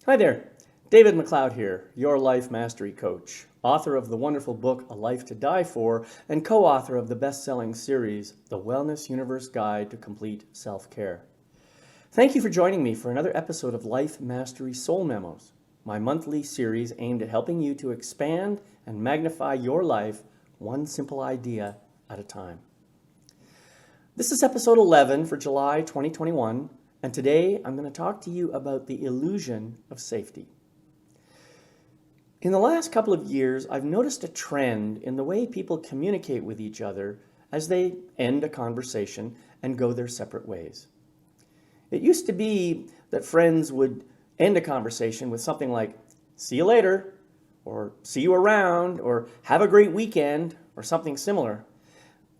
Hi there, David McLeod here, your life mastery coach, author of the wonderful book A Life to Die For, and co-author of the best-selling series, The Wellness Universe Guide to Complete Self-Care. Thank you for joining me for another episode of Life Mastery Soul Memos, my monthly series aimed at helping you to expand and magnify your life one simple idea at a time. This is episode 11 for July 2021, and today I'm going to talk to you about the illusion of safety. In the last couple of years, I've noticed a trend in the way people communicate with each other as they end a conversation and go their separate ways. It used to be that friends would end a conversation with something like, "See you later," or "See you around," or "Have a great weekend," or something similar.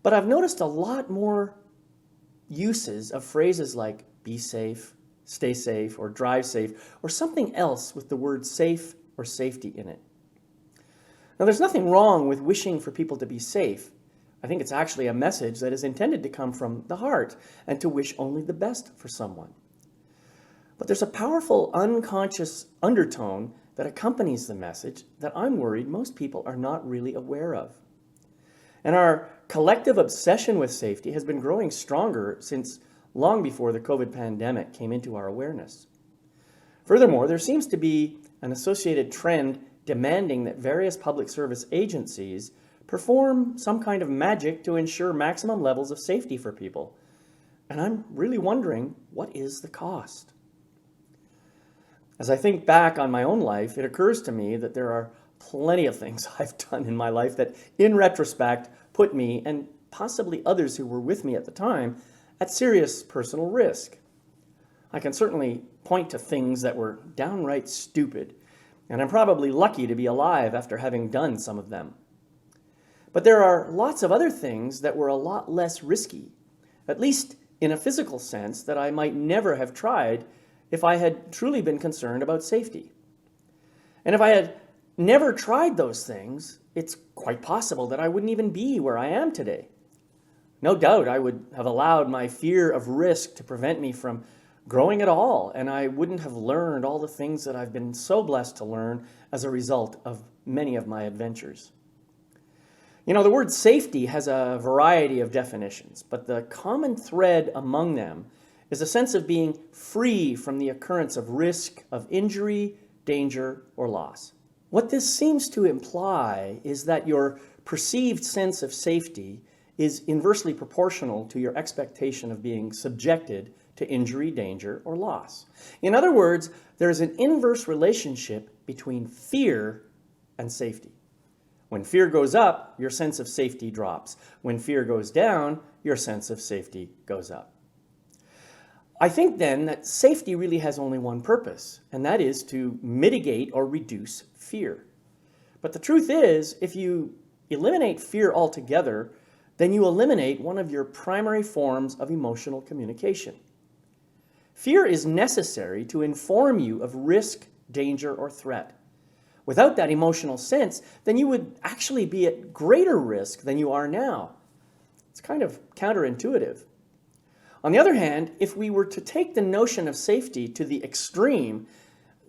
But I've noticed a lot more uses of phrases like "be safe," "stay safe," or "drive safe," or something else with the word safe or safety in it. Now, there's nothing wrong with wishing for people to be safe. I think it's actually a message that is intended to come from the heart and to wish only the best for someone. But there's a powerful unconscious undertone that accompanies the message that I'm worried most people are not really aware of. And our collective obsession with safety has been growing stronger since long before the COVID pandemic came into our awareness. Furthermore, there seems to be an associated trend demanding that various public service agencies perform some kind of magic to ensure maximum levels of safety for people. And I'm really wondering, what is the cost? As I think back on my own life, it occurs to me that there are plenty of things I've done in my life that, in retrospect, put me, and possibly others who were with me at the time, at serious personal risk. I can certainly point to things that were downright stupid, and I'm probably lucky to be alive after having done some of them. But there are lots of other things that were a lot less risky, at least in a physical sense, that I might never have tried if I had truly been concerned about safety. And if I had never tried those things, it's quite possible that I wouldn't even be where I am today. No doubt I would have allowed my fear of risk to prevent me from growing at all, and I wouldn't have learned all the things that I've been so blessed to learn as a result of many of my adventures. You know, the word safety has a variety of definitions, but the common thread among them is a sense of being free from the occurrence of risk of injury, danger, or loss. What this seems to imply is that your perceived sense of safety is inversely proportional to your expectation of being subjected to injury, danger, or loss. In other words, there is an inverse relationship between fear and safety. When fear goes up, your sense of safety drops. When fear goes down, your sense of safety goes up. I think then that safety really has only one purpose, and that is to mitigate or reduce fear. But the truth is, if you eliminate fear altogether, then you eliminate one of your primary forms of emotional communication. Fear is necessary to inform you of risk, danger, or threat. Without that emotional sense, then you would actually be at greater risk than you are now. It's kind of counterintuitive. On the other hand, if we were to take the notion of safety to the extreme,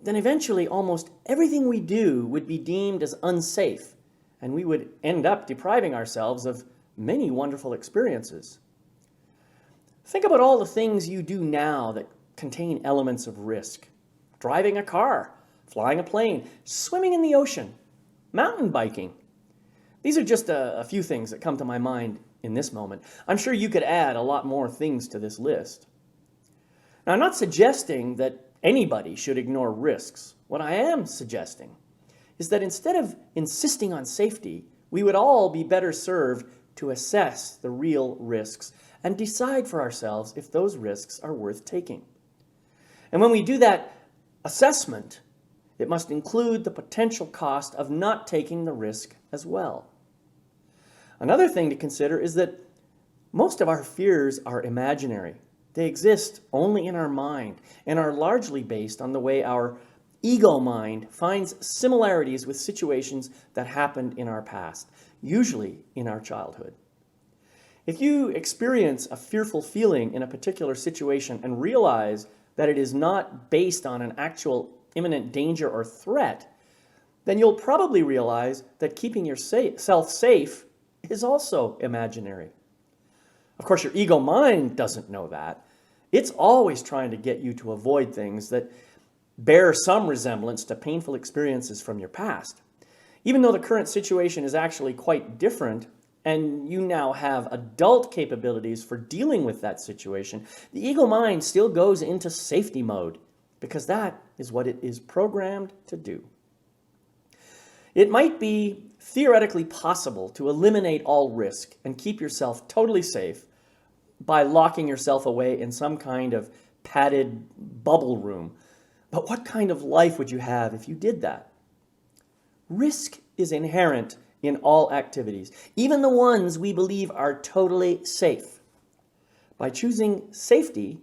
then eventually almost everything we do would be deemed as unsafe, and we would end up depriving ourselves of many wonderful experiences. Think about all the things you do now that contain elements of risk. Driving a car, flying a plane, swimming in the ocean, mountain biking. These are just a few things that come to my mind in this moment. I'm sure you could add a lot more things to this list. Now, I'm not suggesting that anybody should ignore risks. What I am suggesting is that instead of insisting on safety, we would all be better served to assess the real risks and decide for ourselves if those risks are worth taking. And when we do that assessment, it must include the potential cost of not taking the risk as well. Another thing to consider is that most of our fears are imaginary. They exist only in our mind and are largely based on the way our ego mind finds similarities with situations that happened in our past, usually in our childhood. If you experience a fearful feeling in a particular situation and realize that it is not based on an actual imminent danger or threat, then you'll probably realize that keeping yourself safe is also imaginary. Of course, your ego mind doesn't know that. It's always trying to get you to avoid things that bear some resemblance to painful experiences from your past. Even though the current situation is actually quite different, and you now have adult capabilities for dealing with that situation, the ego mind still goes into safety mode because that is what it is programmed to do. It might be theoretically possible to eliminate all risk and keep yourself totally safe by locking yourself away in some kind of padded bubble room. But what kind of life would you have if you did that? Risk is inherent in all activities, even the ones we believe are totally safe. By choosing safety,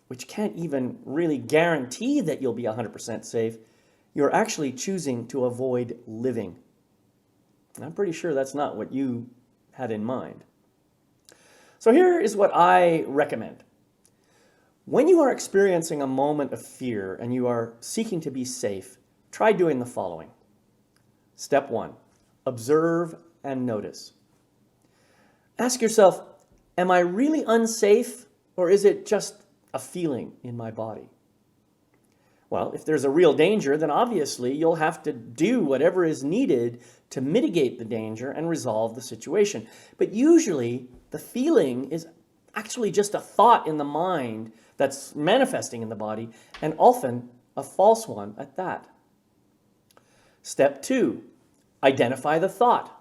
which can't even really guarantee that you'll be 100% safe, you're actually choosing to avoid living. I'm pretty sure that's not what you had in mind. So here is what I recommend. When you are experiencing a moment of fear and you are seeking to be safe, try doing the following. Step 1, observe and notice. Ask yourself, am I really unsafe, or is it just a feeling in my body? Well, if there's a real danger, then obviously you'll have to do whatever is needed to mitigate the danger and resolve the situation. But usually the feeling is actually just a thought in the mind that's manifesting in the body, and often a false one at that. Step 2, identify the thought.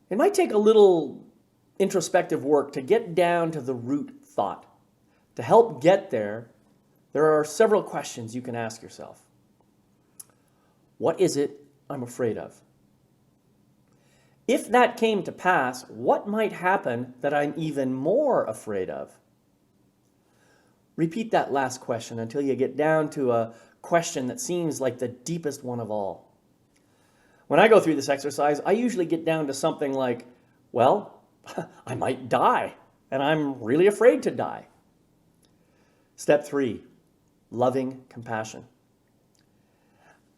It might take a little introspective work to get down to the root thought. To help get there, there are several questions you can ask yourself. What is it I'm afraid of? If that came to pass, what might happen that I'm even more afraid of? Repeat that last question until you get down to a question that seems like the deepest one of all. When I go through this exercise, I usually get down to something like, well, I might die, and I'm really afraid to die. Step 3, loving compassion.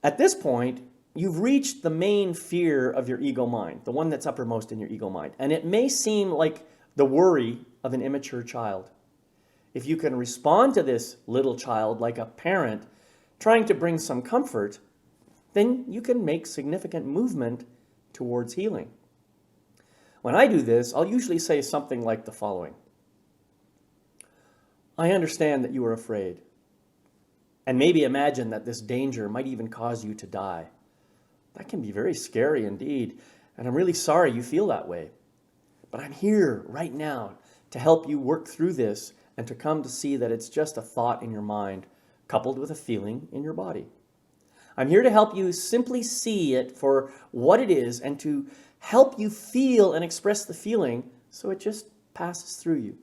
At this point, you've reached the main fear of your ego mind, the one that's uppermost in your ego mind, and it may seem like the worry of an immature child. If you can respond to this little child like a parent trying to bring some comfort, then you can make significant movement towards healing. When I do this, I'll usually say something like the following. I understand that you are afraid, and maybe imagine that this danger might even cause you to die. That can be very scary indeed, and I'm really sorry you feel that way. But I'm here right now to help you work through this and to come to see that it's just a thought in your mind, coupled with a feeling in your body. I'm here to help you simply see it for what it is and to help you feel and express the feeling so it just passes through you.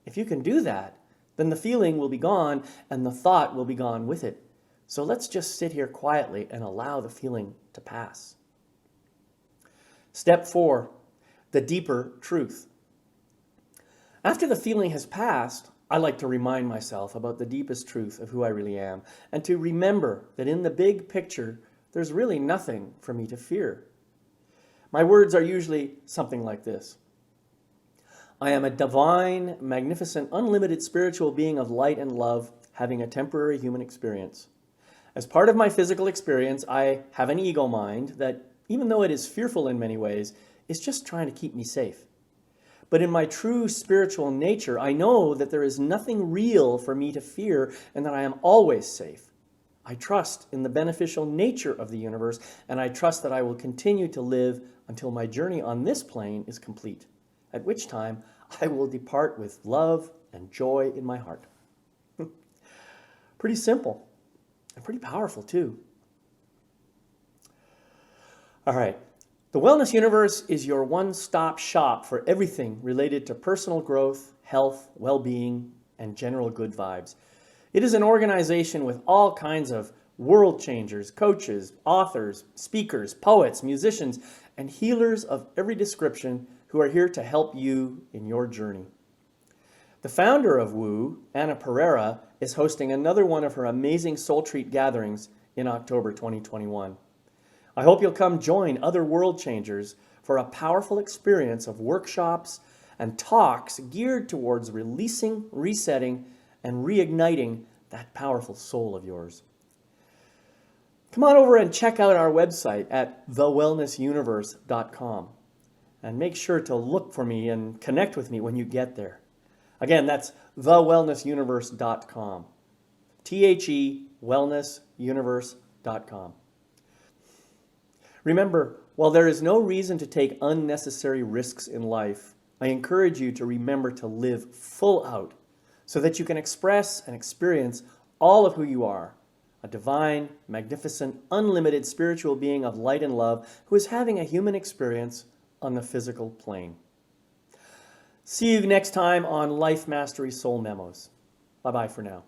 If you can do that, then the feeling will be gone and the thought will be gone with it. So let's just sit here quietly and allow the feeling to pass. Step 4, the deeper truth. After the feeling has passed, I like to remind myself about the deepest truth of who I really am, and to remember that in the big picture, there's really nothing for me to fear. My words are usually something like this. I am a divine, magnificent, unlimited spiritual being of light and love, having a temporary human experience. As part of my physical experience, I have an ego mind that, even though it is fearful in many ways, is just trying to keep me safe. But in my true spiritual nature, I know that there is nothing real for me to fear and that I am always safe. I trust in the beneficial nature of the universe, and I trust that I will continue to live until my journey on this plane is complete, at which time I will depart with love and joy in my heart. Pretty simple and pretty powerful too. All right. The Wellness Universe is your one-stop shop for everything related to personal growth, health, well-being, and general good vibes. It is an organization with all kinds of world changers, coaches, authors, speakers, poets, musicians, and healers of every description who are here to help you in your journey. The founder of Woo, Anna Pereira, is hosting another one of her amazing Soul Treat gatherings in October 2021. I hope you'll come join other world changers for a powerful experience of workshops and talks geared towards releasing, resetting, and reigniting that powerful soul of yours. Come on over and check out our website at thewellnessuniverse.com and make sure to look for me and connect with me when you get there. Again, that's thewellnessuniverse.com. THE wellnessuniverse.com. Remember, while there is no reason to take unnecessary risks in life, I encourage you to remember to live full out so that you can express and experience all of who you are, a divine, magnificent, unlimited spiritual being of light and love who is having a human experience on the physical plane. See you next time on Life Mastery Soul Memos. Bye-bye for now.